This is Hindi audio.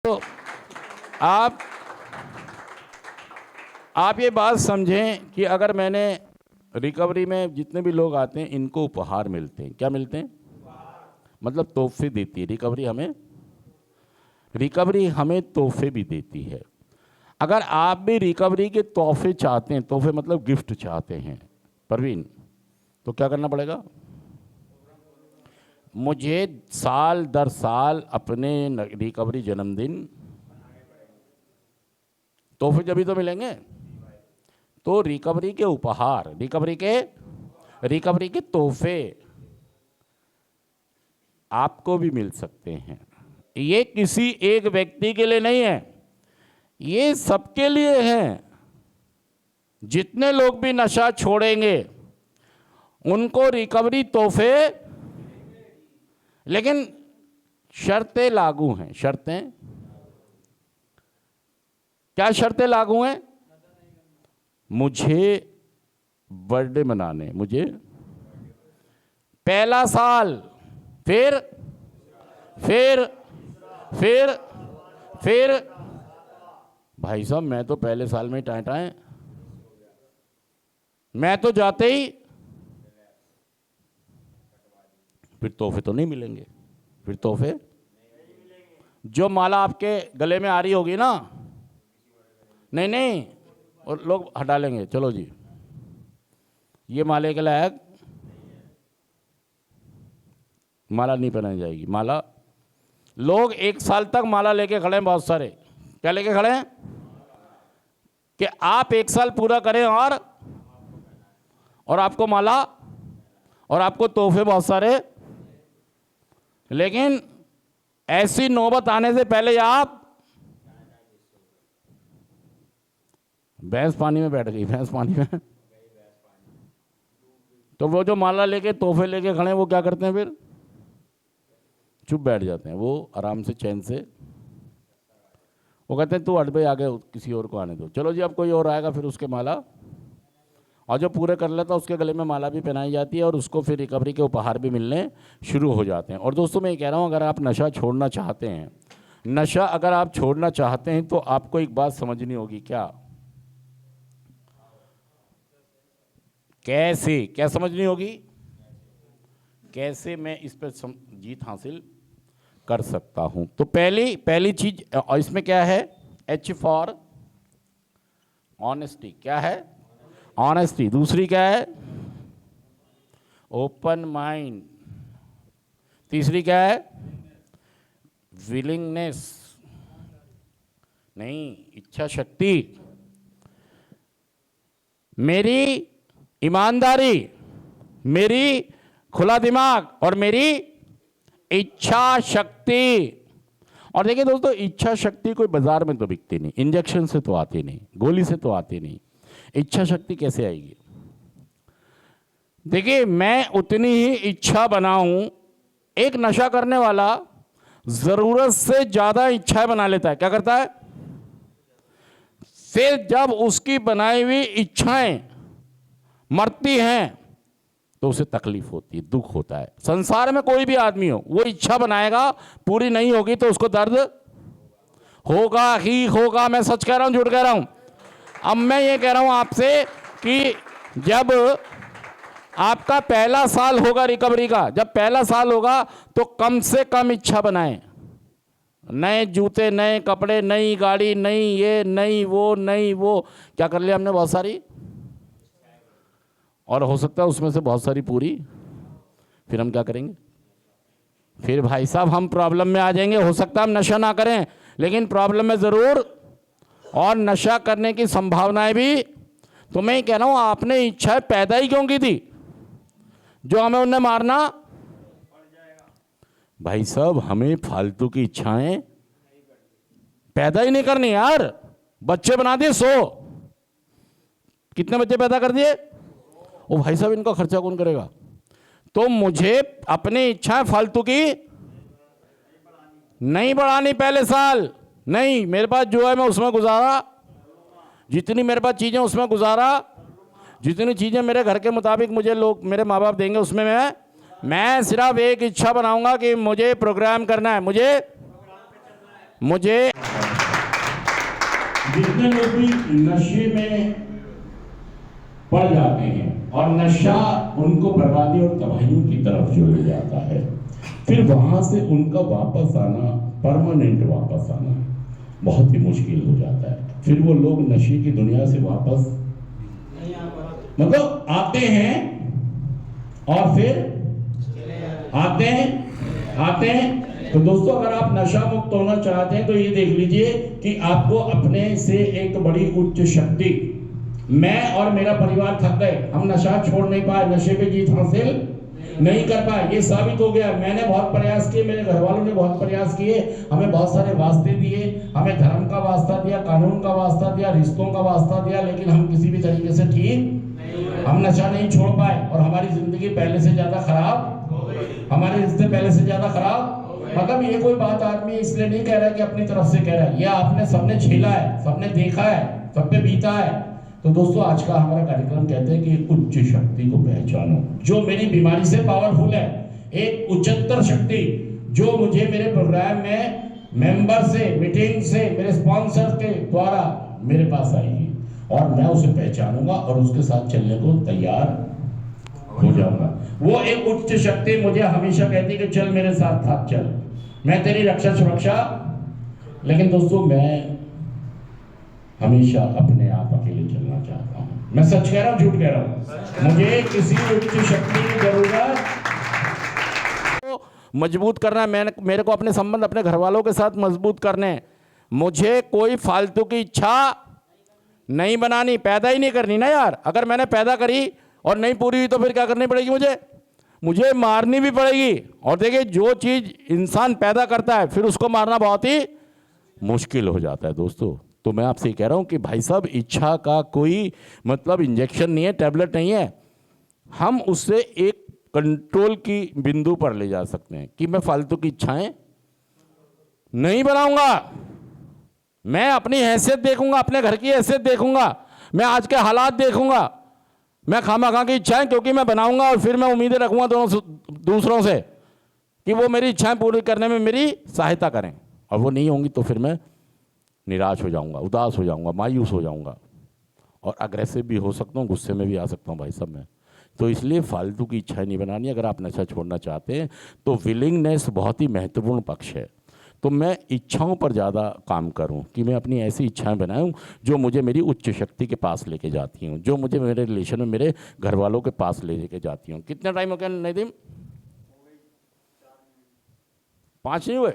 तो आप ये बात समझें कि अगर मैंने रिकवरी में जितने भी लोग आते हैं इनको उपहार मिलते हैं। क्या मिलते हैं? मतलब तोहफे देती है रिकवरी हमें तोहफे भी देती है। अगर आप भी रिकवरी के तोहफे चाहते हैं, तोहफे मतलब गिफ्ट चाहते हैं परवीन, तो क्या करना पड़ेगा? मुझे साल दर साल अपने रिकवरी जन्मदिन तोहफे जब ही तो मिलेंगे। तो रिकवरी के उपहार, रिकवरी के तोहफे आपको भी मिल सकते हैं। ये किसी एक व्यक्ति के लिए नहीं है, ये सबके लिए है। जितने लोग भी नशा छोड़ेंगे उनको रिकवरी तोहफे, लेकिन शर्तें लागू हैं। शर्तें क्या? शर्तें लागू हैं। मुझे बर्थडे मनाने, मुझे पहला साल, फिर भाई साहब मैं तो पहले साल में टाँटाएं, मैं तो जाते ही फिर तोहफे तो नहीं मिलेंगे। फिर तोहफे जो माला आपके गले में आ रही होगी ना, नहीं और लोग हटा लेंगे, चलो जी ये माले के लायक माला नहीं पहनाई जाएगी। माला लोग 1 साल तक माला लेके खड़े हैं, बहुत सारे। क्या लेके खड़े हैं? कि आप 1 साल पूरा करें और आपको माला और आपको तोहफे बहुत सारे। लेकिन ऐसी नौबत आने से पहले आप भैंस पानी में बैठ गई, भैंस पानी में। तो वो जो माला लेके तोहफे लेके खड़े हैं वो क्या करते हैं? फिर चुप बैठ जाते हैं। वो आराम से चैन से वो कहते हैं तू हट भाई, आगे किसी और को आने दो। चलो जी अब कोई और आएगा, फिर उसके माला, और जो पूरे कर लेता उसके गले में माला भी पहनाई जाती है और उसको फिर रिकवरी के उपहार भी मिलने शुरू हो जाते हैं। और दोस्तों मैं ये कह रहा हूँ, अगर आप नशा छोड़ना चाहते हैं, नशा अगर आप छोड़ना चाहते हैं तो आपको एक बात समझनी होगी। क्या? कैसे? क्या समझनी होगी? कैसे मैं इस पर जीत हासिल कर सकता हूं? तो पहली चीज, और इसमें क्या है? H for honesty. क्या है? ऑनेस्टी। दूसरी क्या है? Open mind. तीसरी क्या है? विलिंगनेस, नहीं इच्छा शक्ति। मेरी ईमानदारी, मेरी खुला दिमाग और मेरी इच्छा शक्ति। और देखिए दोस्तों, इच्छा शक्ति कोई बाजार में तो बिकती नहीं, इंजेक्शन से तो आती नहीं, गोली से तो आती नहीं। इच्छा शक्ति कैसे आएगी? देखिए मैं उतनी ही इच्छा बनाऊं, एक नशा करने वाला जरूरत से ज्यादा इच्छाएं बना लेता है। क्या करता है? फिर जब उसकी बनाई हुई इच्छाएं मरती हैं तो उसे तकलीफ होती है, दुख होता है। संसार में कोई भी आदमी हो, वो इच्छा बनाएगा, पूरी नहीं होगी तो उसको दर्द होगा ही होगा। मैं सच कह रहा हूं, झूठ कह रहा हूं? अब मैं ये कह रहा हूं आपसे कि जब आपका पहला साल होगा रिकवरी का, जब पहला साल होगा तो कम से कम इच्छा बनाएं। नए जूते, नए कपड़े, नई गाड़ी, नई ये, नई वो क्या कर लिया हमने? बहुत सारी। और हो सकता है उसमें से बहुत सारी पूरी। फिर हम क्या करेंगे? फिर भाई साहब हम प्रॉब्लम में आ जाएंगे। हो सकता है हम नशा ना करें, लेकिन प्रॉब्लम में जरूर, और नशा करने की संभावनाएं भी। तो मैं कह रहा हूं, आपने इच्छाएं पैदा ही क्यों की थी जो हमें उन्हें मारना? भाई साहब हमें फालतू की इच्छाएं पैदा ही नहीं करनी यार। बच्चे बना दिए 100, कितने बच्चे पैदा कर दिए? ओ भाई साहब इनका खर्चा कौन करेगा? तो मुझे अपनी इच्छाएं फालतू की नहीं बढ़ानी। पहले साल नहीं, मेरे पास जो है मैं उसमें गुजारा, जितनी मेरे पास चीजें उसमें गुजारा, जितनी चीजें मेरे घर के मुताबिक मुझे लोग, मेरे माँ बाप देंगे उसमें मैं सिर्फ एक इच्छा बनाऊंगा कि मुझे प्रोग्राम करना है, मुझे मुझे जितने लोग भी नशे में पड़ जाते हैं और नशा उनको बर्बादी और तबाहियों की तरफ जो ले जाता है, फिर वहां से उनका वापस आना, परमानेंट वापस आना बहुत ही मुश्किल हो जाता है। फिर वो लोग नशे की दुनिया से वापस मतलब आते हैं और फिर आते हैं। तो दोस्तों, अगर आप नशा मुक्त होना चाहते हैं तो ये देख लीजिए कि आपको अपने से एक बड़ी उच्च शक्ति, मैं और मेरा परिवार थक गए, हम नशा छोड़ नहीं पाए, नशे पे जीत हासिल नहीं कर पाए, ये साबित हो गया। मैंने बहुत प्रयास किए, मेरे घर वालों ने बहुत प्रयास किए, हमें बहुत सारे वास्ते दिए, हमें धर्म का वास्ता दिया, कानून का वास्ता दिया, रिश्तों का वास्ता दिया, लेकिन हम किसी भी तरीके से ठीक, हम नशा नहीं छोड़ पाए और हमारी जिंदगी पहले से ज्यादा खराब, हमारे रिश्ते पहले से ज्यादा खराब। मतलब ये कोई बात आदमी इसलिए नहीं कह रहा कि अपनी तरफ से कह रहा है, यह आपने सबने झेला है, सबने देखा है, सब पे बीता है। तो दोस्तों, आज का हमारा कार्यक्रम कहते हैं कि उच्च शक्ति को पहचानो, जो मेरी बीमारी से पावरफुल है, एक उच्चतर शक्ति जो मुझे मेरे प्रोग्राम में मेंबर से, मीटिंग से, मेरे स्पॉन्सर के द्वारा मेरे पास आएगी और मैं उसे पहचानूंगा और उसके साथ चलने को तैयार हो जाऊंगा। वो एक उच्च शक्ति मुझे हमेशा कहती कि चल मेरे साथ साथ चल, मैं तेरी रक्षा सुरक्षा। लेकिन दोस्तों, मैं हमेशा अपने आप अकेले चलना चाहता हूं। मैं सच कह रहा हूं, झूठ कह रहा हूं? मुझे किसी उच्च शक्ति की जरूरत मजबूत करना है, मेरे को अपने संबंध अपने घर वालों के साथ मजबूत करने, मुझे कोई फालतू की इच्छा नहीं बनानी, पैदा ही नहीं करनी ना यार। अगर मैंने पैदा करी और नहीं पूरी हुई तो फिर क्या करनी पड़ेगी? मुझे मारनी भी पड़ेगी। और देखिए, जो चीज इंसान पैदा करता है फिर उसको मारना बहुत ही मुश्किल हो जाता है दोस्तों। तो मैं आपसे कह रहा हूं कि भाई साहब, इच्छा का कोई मतलब इंजेक्शन नहीं है, टैबलेट नहीं है। हम उससे एक कंट्रोल की बिंदु पर ले जा सकते हैं कि मैं फालतू की इच्छाएं नहीं बनाऊंगा, मैं अपनी हैसियत देखूंगा, अपने घर की हैसियत देखूंगा, मैं आज के हालात देखूंगा, मैं खामा की इच्छाएं क्योंकि मैं बनाऊंगा और फिर मैं उम्मीदें रखूंगा दूसरों से कि वो मेरी इच्छाएं पूरी करने में मेरी सहायता करें, और वो नहीं होंगी तो फिर मैं निराश हो जाऊंगा, उदास हो जाऊंगा, मायूस हो जाऊंगा और अग्रेसिव भी हो सकता हूं, गुस्से में भी आ सकता हूं भाई साहब मैं। तो इसलिए फालतू की इच्छाएं नहीं बनानी। अगर आप नशा छोड़ना चाहते हैं तो विलिंगनेस बहुत ही महत्वपूर्ण पक्ष है। तो मैं इच्छाओं पर ज़्यादा काम करूं कि मैं अपनी ऐसी इच्छाएं बनाऊं जो मुझे मेरी उच्च शक्ति के पास लेके जाती हूं, जो मुझे मेरे रिलेशन में मेरे घर वालों के पास लेके जाती हूं। कितना टाइम हो गया नदीम? 5 नहीं हुए?